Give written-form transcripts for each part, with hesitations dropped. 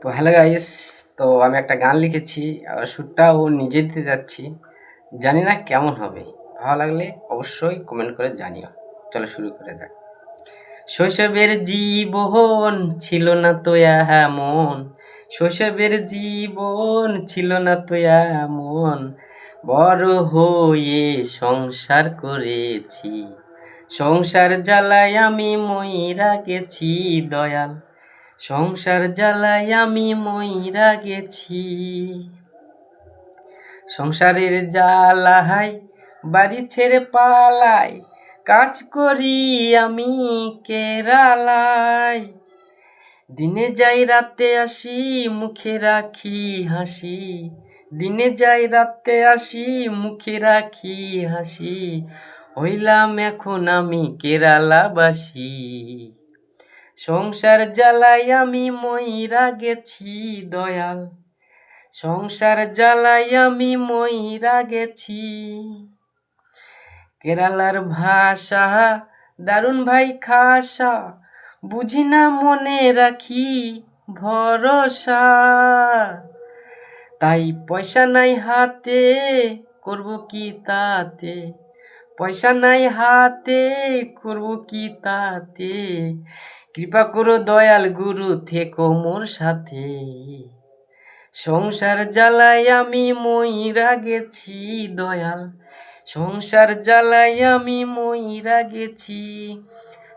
তো hello guys, তো আমি একটা গান লিখেছি আর সুরটাও নিজে দিতে যাচ্ছি। জানি না কেমন হবে, ভালো লাগলে অবশ্যই কমেন্ট করে জানিও। চলো শুরু করে যাক। শৈশবের জীবন ছিল না তো এমন, শৈশবের জীবন ছিল না তো এমন, বড় হয়ে সংসার করেছি, সংসার জ্বালায় আমি মইরা গেছি দয়াল, সংসার জ্বালায় আমি মইরা গেছি। সংসারের জ্বালায় বাড়ি ছেড়ে পালাই, কাজ করি আমি কেরালায়, দিনে যাই রাতে আসি মুখে রাখি হাসি, দিনে যাই রাতে আসি মুখে রাখি হাসি, হইলাম এখন আমি কেরালাবাসী, সংসার জ্বালাই আমি মইরা গেছি দয়াল, সংসার জ্বালাই আমি মইরা গেছি। কেরালার ভাষা দারুণ ভাই খাসা, বুঝি না মনে রাখি ভরসা, তাই পয়সা নাই হাতে করব কি তাতে, পয়সা নাই হাতে করব কি তাতে, কৃপা করো দয়াল গুরু থেকো মোর সাথে, সংসার জ্বালাই আমি মইরা গেছি দয়াল, সংসার জ্বালাই আমি মইরা গেছি।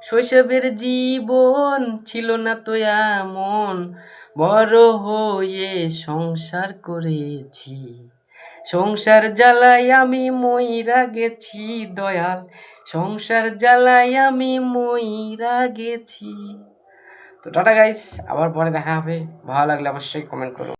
শৈশবের জীবন ছিল না তো এমন, বড় হয়ে সংসার করেছি, সংসার জ্বালাই আমি মইরা গেছি দয়াল, সংসার জ্বালাই আমি মইরা গেছি। তো টাটা গাইস, আবার পরে দেখা হবে। ভালো লাগলে অবশ্যই কমেন্ট করো।